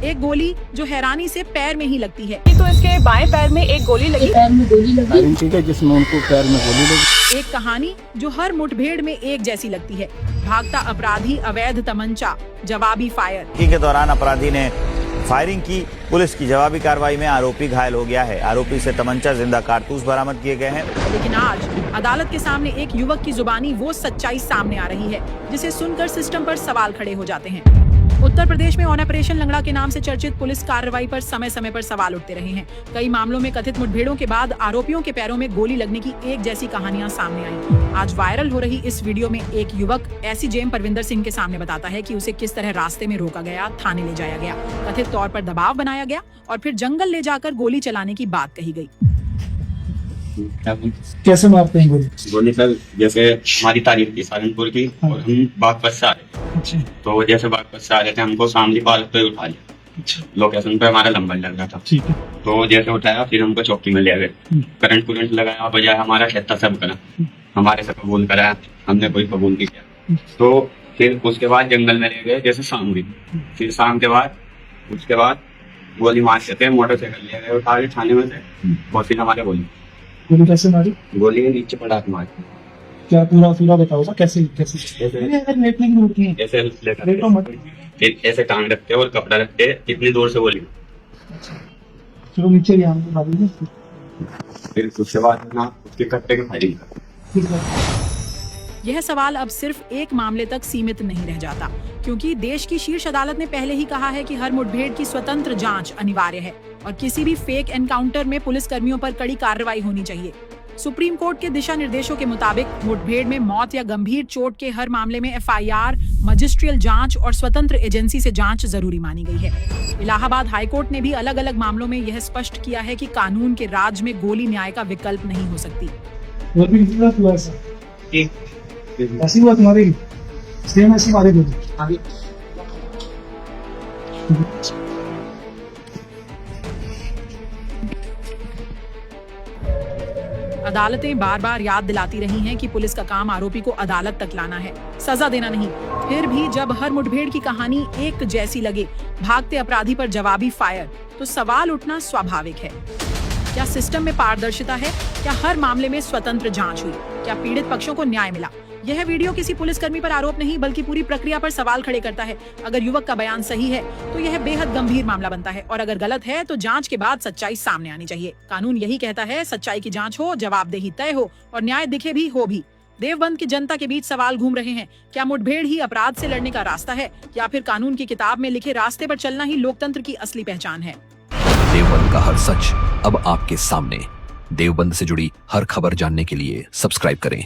एक गोली जो हैरानी से पैर में ही लगती है। तो इसके बाएं पैर में एक गोली लगी, पैर में गोली लगी, है जिसमें उनको पैर में गोली लगी। एक कहानी जो हर मुठभेड़ में एक जैसी लगती है। भागता अपराधी, अवैध तमंचा, जवाबी फायर। के दौरान अपराधी ने फायरिंग की। पुलिस की जवाबी कार्रवाई में आरोपी घायल हो गया है। आरोपी से तमंचा, जिंदा कारतूस बरामद किए गए हैं। लेकिन आज अदालत के सामने एक युवक की जुबानी वो सच्चाई सामने आ रही है जिसे सुनकर सिस्टम पर सवाल खड़े हो जाते हैं। उत्तर प्रदेश में ऑपरेशन लंगड़ा के नाम से चर्चित पुलिस कार्रवाई पर समय समय पर सवाल उठते रहे हैं। कई मामलों में कथित मुठभेड़ों के बाद आरोपियों के पैरों में गोली लगने की एक जैसी कहानियां सामने आई। आज वायरल हो रही इस वीडियो में एक युवक ऐसी जेम परविंदर सिंह के सामने बताता है कि उसे किस तरह रास्ते में रोका गया, थाने ले जाया गया, कथित तौर पर दबाव बनाया गया और फिर जंगल ले जाकर गोली चलाने की बात कही गई। कैसे मारते हैं गोली? गोली सर, जैसे हमारी तारीफ थी सालनपुर की और हम बागपत से आ रहे थे। तो जैसे बागपत से आ रहे थे, हमको सामने पार्क पे उठा लिया। लोकेशन पे हमारा नंबर लग रहा था। तो जैसे उठाया, फिर हमको चौकी में ले गए। करंट लगाया, बजाय हमारा खेता सब करा, हमारे से कबूल कराया, हमने कोई कबूल नहीं किया। तो फिर उसके बाद जंगल में ले गए, जैसे शाम हुई। फिर शाम के बाद उसके बाद गोली मारते थे, मोटरसाइकिल ले गए उठा के थाने में से, और फिर हमारे गोली कैसे मारी? गोली के नीचे पड़ा मारी। क्या पूरा बताओ कैसे कैसे? ऐसे फिर ऐसे टांग रखते और कपड़ा रखते, इतनी दूर से गोली। चलो नीचे फिर उसके बाद ना उसके कट्टे की फायरिंग। यह सवाल अब सिर्फ एक मामले तक सीमित नहीं रह जाता, क्योंकि देश की शीर्ष अदालत ने पहले ही कहा है कि हर मुठभेड़ की स्वतंत्र जांच अनिवार्य है और किसी भी फेक एनकाउंटर में पुलिस कर्मियों पर कड़ी कार्रवाई होनी चाहिए। सुप्रीम कोर्ट के दिशा निर्देशों के मुताबिक मुठभेड़ में मौत या गंभीर चोट के हर मामले में एफआईआर, मजिस्ट्रियल जांच और स्वतंत्र एजेंसी से जांच जरूरी मानी गई है। इलाहाबाद हाईकोर्ट ने भी अलग अलग मामलों में यह स्पष्ट किया है कि कानून के राज में गोली न्याय का विकल्प नहीं हो सकती। ऐसी बात मारेगी, सेम ऐसी मारेगी आगे। अदालतें बार बार याद दिलाती रही हैं कि पुलिस का काम आरोपी को अदालत तक लाना है, सजा देना नहीं। फिर भी जब हर मुठभेड़ की कहानी एक जैसी लगे, भागते अपराधी पर जवाबी फायर, तो सवाल उठना स्वाभाविक है। क्या सिस्टम में पारदर्शिता है? क्या हर मामले में स्वतंत्र जांच हुई? क्या पीड़ित पक्षों को न्याय मिला? यह वीडियो किसी पुलिसकर्मी पर आरोप नहीं, बल्कि पूरी प्रक्रिया पर सवाल खड़े करता है। अगर युवक का बयान सही है तो यह बेहद गंभीर मामला बनता है, और अगर गलत है तो जांच के बाद सच्चाई सामने आनी चाहिए। कानून यही कहता है, सच्चाई की जांच हो, जवाबदेही तय हो और न्याय दिखे भी हो भी। देवबंद की जनता के बीच सवाल घूम रहे हैं, क्या मुठभेड़ ही अपराध से लड़ने का रास्ता है, या फिर कानून की किताब में लिखे रास्ते पर चलना ही लोकतंत्र की असली पहचान है? देवबंद का हर सच अब आपके सामने। देवबंद से जुड़ी हर खबर जानने के लिए सब्सक्राइब करें।